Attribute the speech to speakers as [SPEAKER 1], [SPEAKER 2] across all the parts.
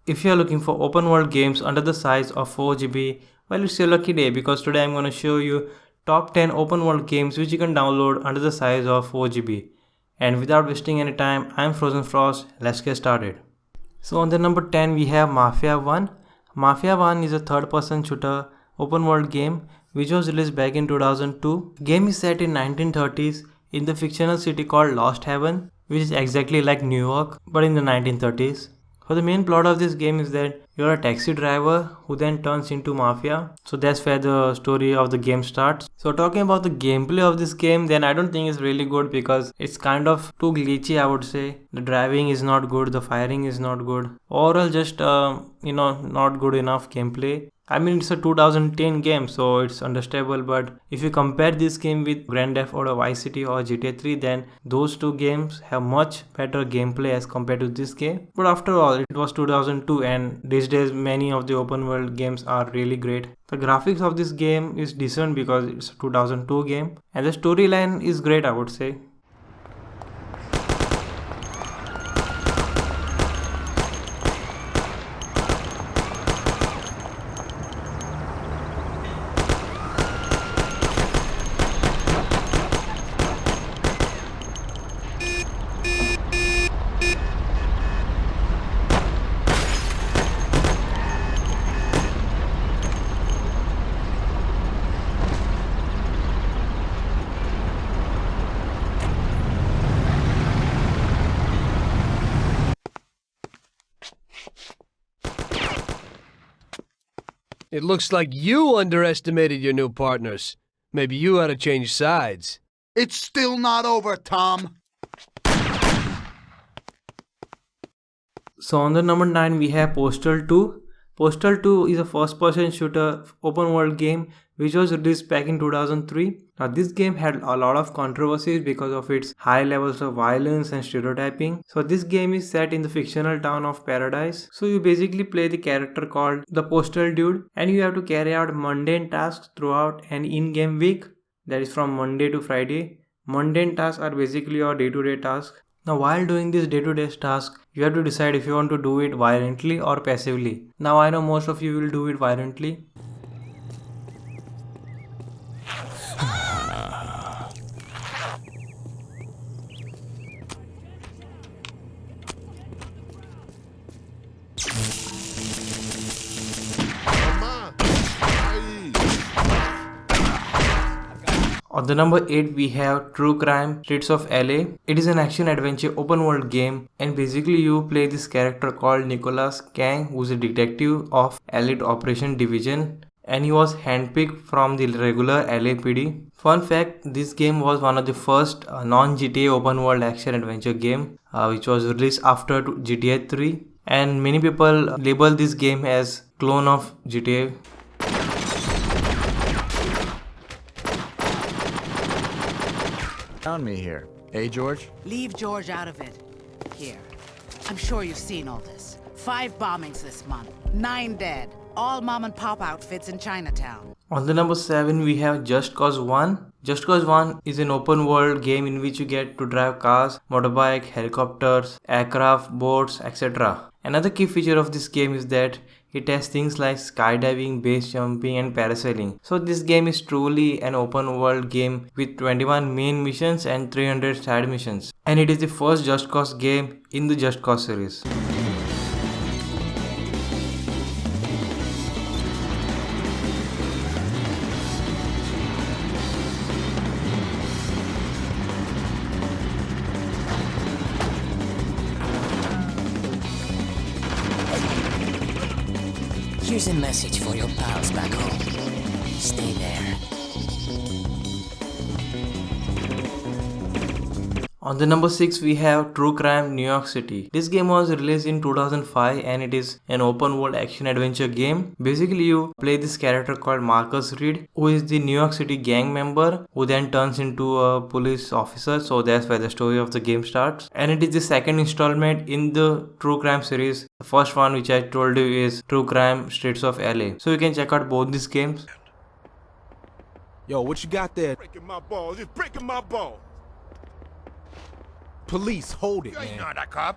[SPEAKER 1] If you are looking for open world games under the size of 4 GB, well, it's your lucky day because today I'm going to show you top 10 open world games which you can download under the size of 4 GB. And without wasting any time, I'm Frozen Frost. Let's get started. So on the number 10 we have Mafia 1. Mafia 1 is a third person shooter open world game which was released back in 2002. Game is set in 1930s in the fictional city called Lost Haven, which is exactly like New York but in the 1930s. So the main plot of this game is that you're a taxi driver who then turns into mafia. So that's where the story of the game starts. So talking about the gameplay of this game, then I don't think it's really good because it's kind of too glitchy, I would say. The driving is not good, the firing is not good. Overall just not good enough gameplay. I mean, it's a 2010 game, so it's understandable, but if you compare this game with Grand Theft Auto Vice City or GTA 3, then those two games have much better gameplay as compared to this game. But after all, it was 2002 and these days many of the open world games are really great. The graphics of this game is decent because it's a 2002 game and the storyline is great, I would say.
[SPEAKER 2] It looks like you underestimated your new partners. Maybe you ought to change sides.
[SPEAKER 3] It's still not over, Tom.
[SPEAKER 1] So on the number 9 we have Postal 2. Postal 2 is a first person shooter open world game which was released back in 2003. Now this game had a lot of controversies because of its high levels of violence and stereotyping. So this game is set in the fictional town of Paradise. So you basically play the character called the Postal Dude and you have to carry out mundane tasks throughout an in-game week, that is from Monday to Friday. Mundane tasks are basically your day-to-day tasks. Now while doing this day-to-day task, you have to decide if you want to do it violently or passively. Now I know most of you will do it violently. On the number 8 we have True Crime Streets of LA. It is an action adventure open world game and basically you play this character called Nicholas Kang, who is a detective of Elite Operation Division and he was handpicked from the regular LAPD. Fun fact, this game was one of the first non-GTA open world action adventure game which was released after GTA 3 and many people label this game as clone of GTA.
[SPEAKER 4] Found me here. Hey, George?
[SPEAKER 5] Leave George out of it. Here. I'm sure you've seen all this. 5 bombings this month. 9 dead. All mom and pop outfits in Chinatown.
[SPEAKER 1] On the number 7 we have Just Cause 1. Just Cause 1 is an open world game in which you get to drive cars, motorbike, helicopters, aircraft, boats, etc. Another key feature of this game is that it has things like skydiving, base jumping and parasailing. So this game is truly an open world game with 21 main missions and 300 side missions. And it is the first Just Cause game in the Just Cause series.
[SPEAKER 6] Here's a message for your pals back home. Stay there.
[SPEAKER 1] On the number 6 we have True Crime New York City. This game was released in 2005 and it is an open world action adventure game. Basically you play this character called Marcus Reed, who is the New York City gang member who then turns into a police officer. So that's where the story of the game starts. And it is the second installment in the True Crime series. The first one which I told you is True Crime Streets of LA. So you can check out both these games.
[SPEAKER 7] Yo, what you got there?
[SPEAKER 8] Breaking my balls, it's breaking my balls.
[SPEAKER 7] Police, hold it,
[SPEAKER 8] You ain't
[SPEAKER 7] man.
[SPEAKER 8] not a cop.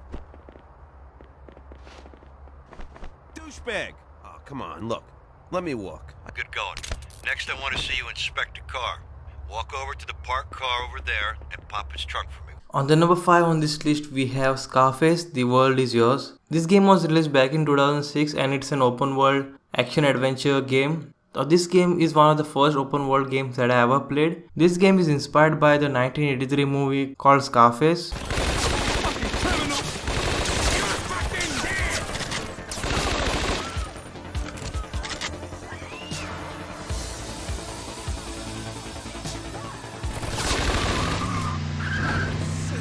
[SPEAKER 7] douchebag. Oh, come on, look. Let me walk.
[SPEAKER 4] Good going. Next, I want to see you inspect a car. Walk over to the parked car over there and pop its trunk for me.
[SPEAKER 1] On the number 5 on this list, we have Scarface, The World Is Yours. This game was released back in 2006 and it's an open world action adventure game. This game is one of the first open world games that I ever played. This game is inspired by the 1983 movie called Scarface.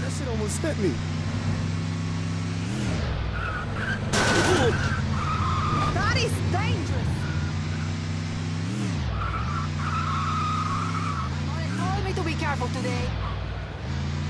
[SPEAKER 7] That shit almost hit me.
[SPEAKER 5] That is dangerous. Told me to be careful today.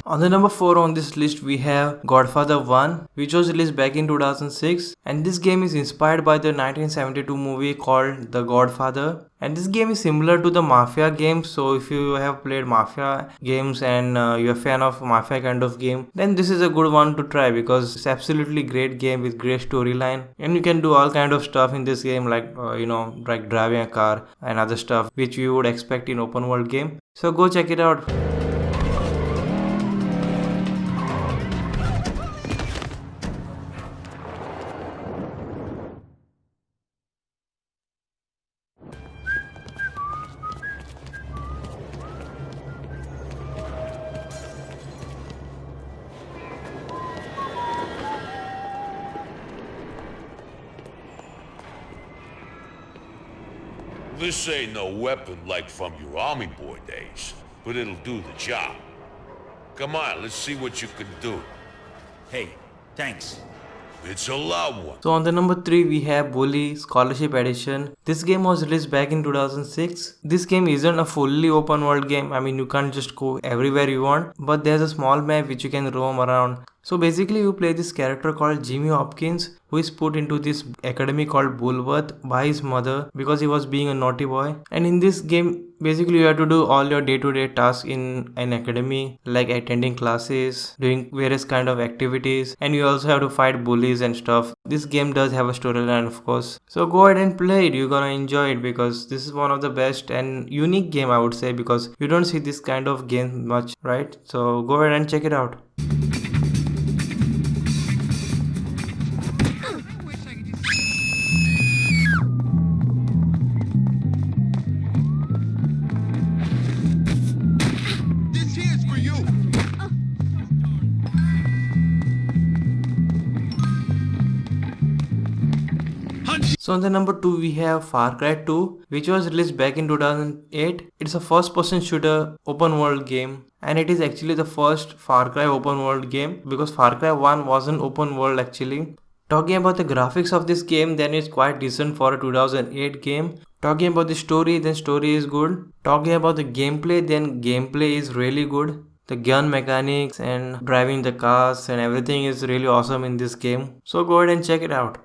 [SPEAKER 1] On the number 4 on this list, we have Godfather 1, which was released back in 2006, and this game is inspired by the 1972 movie called The Godfather. And this game is similar to the Mafia games, so if you have played Mafia games and you're a fan of Mafia kind of game, then this is a good one to try because it's absolutely great game with great storyline, and you can do all kind of stuff in this game like like driving a car and other stuff which you would expect in open world game. So go check it out.
[SPEAKER 8] This ain't no weapon like from your army boy days, but it'll do the job. Come on, let's see what you can do.
[SPEAKER 9] Hey, thanks.
[SPEAKER 8] It's a loud one.
[SPEAKER 1] So on the number 3 we have Bully Scholarship Edition. This game was released back in 2006. This game isn't a fully open world game. I mean, you can't just go everywhere you want, but there's a small map which you can roam around. So basically you play this character called Jimmy Hopkins, who is put into this academy called Bullworth by his mother because he was being a naughty boy. And in this game, basically you have to do all your day-to-day tasks in an academy, like attending classes, doing various kind of activities, and you also have to fight bullies and stuff. This game does have a storyline, of course. So go ahead and play it. You're gonna enjoy it because this is one of the best and unique game, I would say, because you don't see this kind of game much, right? So go ahead and check it out. So on the number 2 we have Far Cry 2, which was released back in 2008. It's a first person shooter open world game, and it is actually the first Far Cry open world game because Far Cry 1 wasn't open world actually. Talking about the graphics of this game, then it's quite decent for a 2008 game. Talking about the story, then story is good. Talking about the gameplay, then gameplay is really good. The gun mechanics and driving the cars and everything is really awesome in this game. So go ahead and check it out.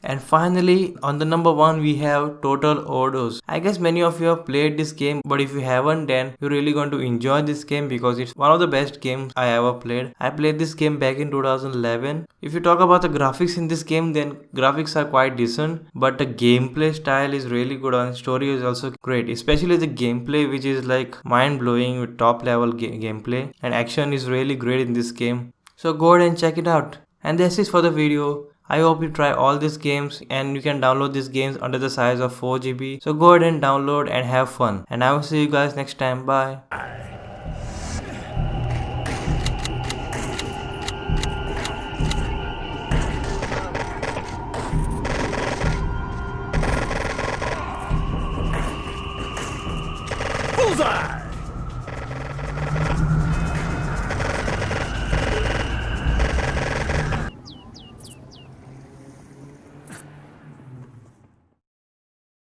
[SPEAKER 1] And finally, on the number 1 we have Total Overdose. I guess many of you have played this game, but if you haven't, then you're really going to enjoy this game because it's one of the best games I ever played. I played this game back in 2011. If you talk about the graphics in this game, then graphics are quite decent, but the gameplay style is really good and story is also great, especially the gameplay, which is like mind-blowing with top level gameplay, and action is really great in this game. So go ahead and check it out. And that's it for the video. I hope you try all these games, and you can download these games under the size of 4 GB. So go ahead and download and have fun. And I will see you guys next time. Bye.
[SPEAKER 9] Bullseye!